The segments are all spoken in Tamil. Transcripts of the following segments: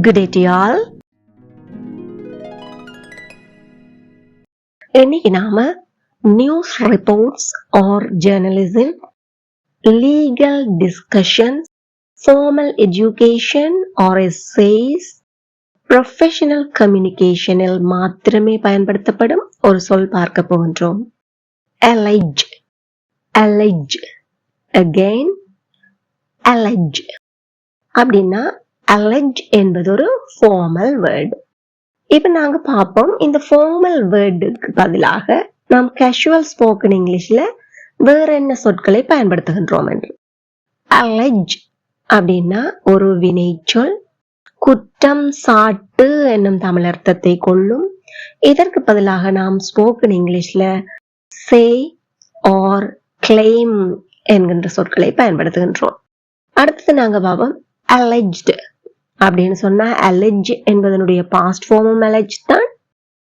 Good day to all. இன்னைக்கு நாம news reports or journalism, legal discussions, formal education or essays, professional கம்யூனிகேஷனில் மாத்திரமே பயன்படுத்தப்படும் ஒரு சொல் பார்க்க போகின்றோம். allege, allege, again allege அப்படின்னா allege என்பது ஒரு ஃபார்மல் வேர்டு. இப்ப நாங்க பார்ப்போம், இந்த ஃபார்மல் வேர்டுக்கு பதிலாக நாம் கேஷுவல் ஸ்போக்கன் இங்கிலீஷ்ல வேற என்ன சொற்களை பயன்படுத்துகின்றோம் என்று. allege அப்படின்னா ஒரு வினைச்சொல், குற்றம் சாட்டு என்னும் தமிழ் அர்த்தத்தை கொள்ளும். இதற்கு பதிலாக நாம் ஸ்போக்கன் இங்கிலீஷ்ல say ஆர் claim என்கின்ற சொற்களை பயன்படுத்துகின்றோம். அடுத்தது நாங்க பார்ப்போம் alleged அப்படின்னு சொன்னா allege என்பதனுடைய பாஸ்ட் ஃபார்மும் allege தான்.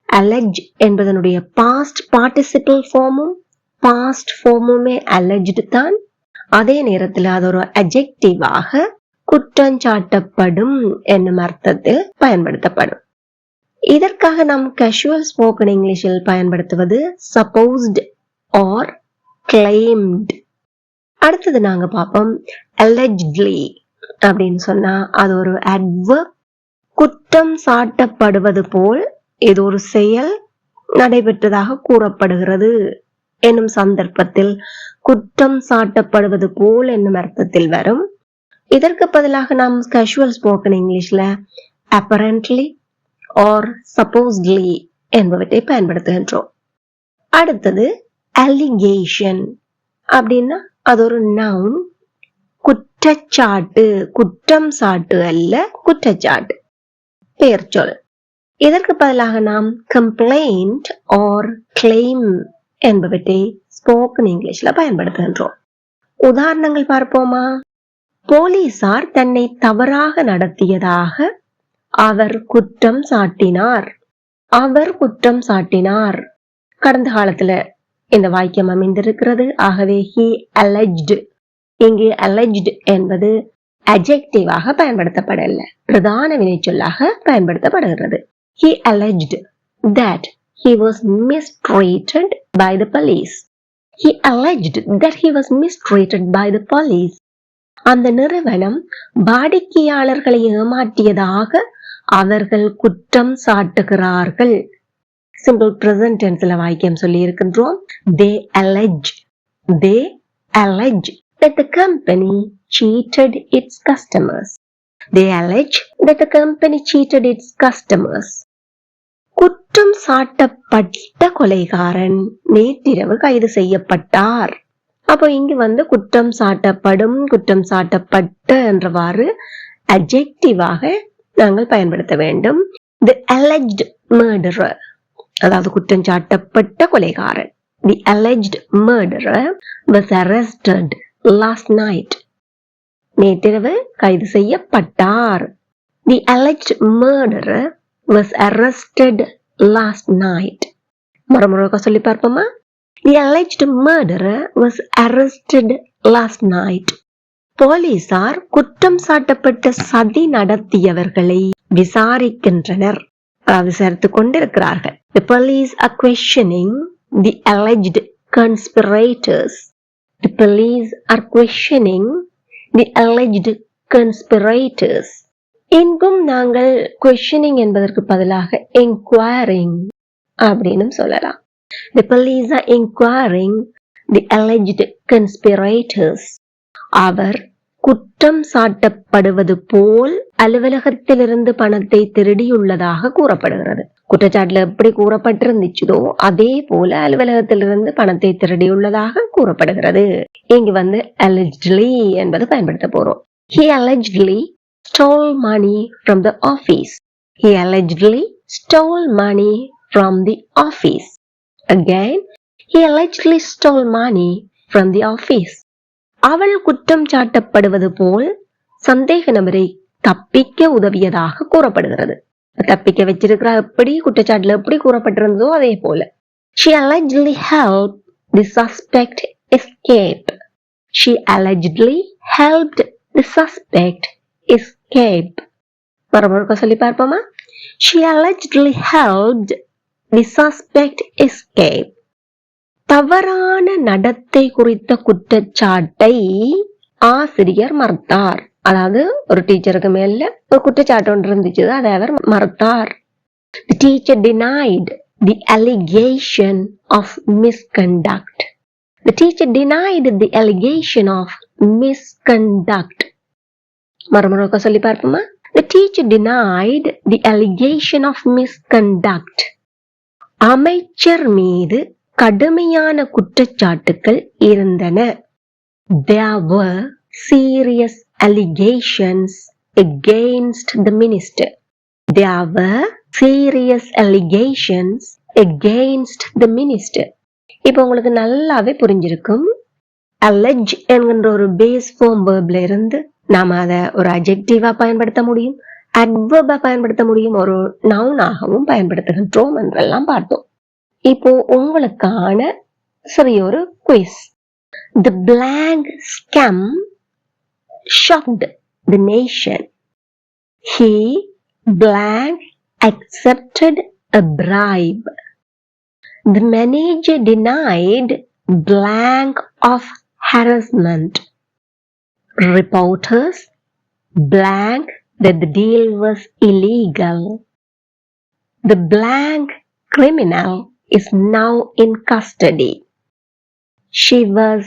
allege என்பதனுடைய பாஸ்ட் பார்ட்டிசிபிள் ஃபார்மும் பாஸ்ட் ஃபார்முமே alleged தான். அதே நேரத்தில் அது ஒரு adjective-ஆக குற்றஞ்சாட்டப்படும் என்னும் அர்த்தத்தில் பயன்படுத்தப்படும். இதற்காக நாம் கேஷுவல் ஸ்போக்கன் இங்கிலீஷில் பயன்படுத்துவது supposed ஆர் claimed. அடுத்தது நாங்க பார்ப்போம் allegedly அப்படின்னு சொன்னா அது ஒரு adverb. குற்றம் சாட்டப்படுவது போல் ஏதோ ஒரு செயல் நடைபெற்றதாக கூறப்படுகிறது என்னும் சந்தர்ப்பத்தில் குற்றம் சாட்டப்படுவது போல் என்னும் அர்த்தத்தில் வரும். இதற்கு பதிலாக நாம் கேஷுவல் ஸ்போக்கன் இங்கிலீஷ்ல apparently ஆர் supposedly என்பவற்றை பயன்படுத்துகின்றோம். அடுத்தது allegation அப்படின்னா அது ஒரு நவுன், குற்றச்சாட்டு, குற்றம் சாட்டு அல்ல, குற்றச்சாட்டு, பெயர் சொல். இதற்கு பதிலாக நாம் கம்ப்ளைண்ட் ஆர் கிளைம் என்பவற்றை ஸ்போக்கன் இங்கிலீஷ்ல பயன்படுத்துகின்றோம். உதாரணங்கள் பார்ப்போமா? போலீசார் தன்னை தவறாக நடத்தியதாக அவர் குற்றம் சாட்டினார். அவர் குற்றம் சாட்டினார் கடந்த காலத்துல இந்த வாக்கியம் அமைந்திருக்கிறது. ஆகவே he alleged. இங்கு alleged என்பது adjective-ஆக பயன்படுத்தப்படல, பிரதான வினைச்சொல்லாக பயன்படுத்தப்படுகிறது. He alleged that he was mistreated by the police. He alleged that he was mistreated by the police. அந்த நிறுவனம் வாடிக்கையாளர்களை ஏமாற்றியதாக அவர்கள் குற்றம் சாட்டுகிறார்கள். சிம்பிள் பிரசன்ட் டென்ஸ்ல வாக்கியம் சொல்லி இருக்கின்றோம். They allege that the company cheated its customers. They allege that the company cheated its customers. குற்றம் சாட்டப்பட்ட கொலைகாரன் நேற்றிரவு கைது செய்யப்பட்டார். அப்போ இங்கு குற்றம் சாட்டப்படும், குற்றம் சாட்டப்பட்ட என்றவாறு adjective-ஆக நாங்கள் பயன்படுத்த வேண்டும். The alleged murderer, அதாவது குற்றம் சாட்டப்பட்ட கொலைகாரன். The alleged murderer was arrested last night. நேற்றிரவு கைது செய்யப்பட்டார். The alleged murderer was arrested last night. மறுமுறை சொல்லி பார்ப்போமா? The alleged murderer was arrested last night. போலீசார் குற்றம் சாட்டப்பட்ட சதி நடத்தியவர்களை விசாரிக்கின்றனர், விசாரித்துக் கொண்டிருக்கிறார்கள். The police are questioning the alleged conspirators. The police are questioning the alleged conspirators. இங்கும் நாங்கள் questioning என்பதற்கு பதிலாக inquiring அப்படின்னு சொல்லலாம். The police are inquiring the alleged conspirators. அவர் குற்றம் சாட்டப்படுவது போல் அலுவலகத்திலிருந்து பணத்தை திருடியுள்ளதாக கூறப்படுகிறது. குற்றச்சாட்டுல எப்படி கூறப்பட்டிருந்துச்சதோ அதே போல அலுவலகத்திலிருந்து பணத்தை திருடியுள்ளதாக கூறப்படுகிறது. இங்கு allegedly என்பது பயன்படுத்த போறோம். He allegedly stole money from the office. He allegedly stole money from the office. Again, he allegedly stole money from the office. அவள் குற்றம் சாட்டப்படுவது போல் சந்தேக நபரை தப்பிக்க உதவியதாக கூறப்படுகிறது. தப்பிக்க வச்சிருக்கிறா, எப்படி குற்றச்சாட்டுல எப்படி கூறப்பட்டிருந்ததோ அதே போல. She allegedly helped the suspect escape. She allegedly helped the suspect escape. மறுபடியும் சொல்லி பார்ப்போமா? She allegedly helped the suspect escape. தவறான நடத்தை குறித்த குற்றச்சாட்டை ஆசிரியர் மறுத்தார். அதாவது ஒரு டீச்சருக்கு மேல ஒரு குற்றச்சாட்டு ஒன்று இருந்துச்சு, அதை அவர் மறுத்தார். The teacher denied the allegation of misconduct. The teacher denied the allegation of misconduct. மறுமுறை சொல்லி பார்ப்போமா? The teacher denied the allegation of misconduct. அமைச்சர் மீது கடுமையான குற்றச்சாட்டுகள் இருந்தன. There were serious allegations against the minister. There were serious allegations against the minister. இப்போ உங்களுக்கு நல்லாவே புரிஞ்சிருக்கும். allege என்கின்ற ஒரு பேஸ் ஃபார்ம் வேர்ப்ல இருந்து நாம அதை ஒரு அட்ஜெக்டிவா பயன்படுத்த முடியும், அட்வர்பா பயன்படுத்த முடியும், ஒரு நவுனாகவும் பயன்படுத்துகின்றோம் என்றெல்லாம் பார்த்தோம். இப்போ உங்களுக்கான சிறிய ஒரு quiz. The blank scam shocked the nation. He blank accepted a bribe. The manager denied blank of harassment. Reporters blank that the deal was illegal. The blank criminal is now in custody. She was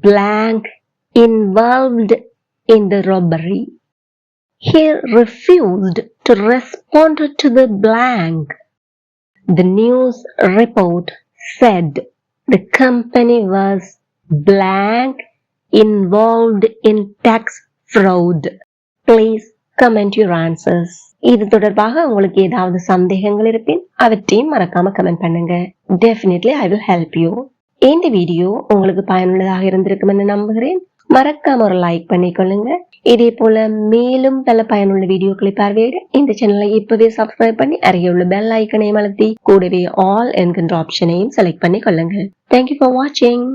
blank involved in the robbery. He refused to respond to the blank. The news report said the company was blank involved in tax fraud. Please comment your answers. இது தொடர்பாக உங்களுக்கு ஏதாவது சந்தேகங்கள் இருப்பின் அவற்றையும் மறக்காம கமெண்ட் பண்ணுங்க. Definitely I will help you. இந்த வீடியோ உங்களுக்கு பயனுள்ளதாக இருந்திருக்கும் என்று நம்புகிறேன். மறக்காம ஒரு லைக் பண்ணிக்கொள்ளுங்க. இதே போல மேலும் பல பயனுள்ள வீடியோக்களை பார்வையிட இந்த சேனலை இப்பவே சப்ஸ்கிரைப் பண்ணி அருகே உள்ள பெல் ஐக்கனையும் அழுத்தி கூடவே ஆல் என்கின்ற ஆப்ஷனையும் செலக்ட் பண்ணி கொள்ளுங்க. Thank you for watching.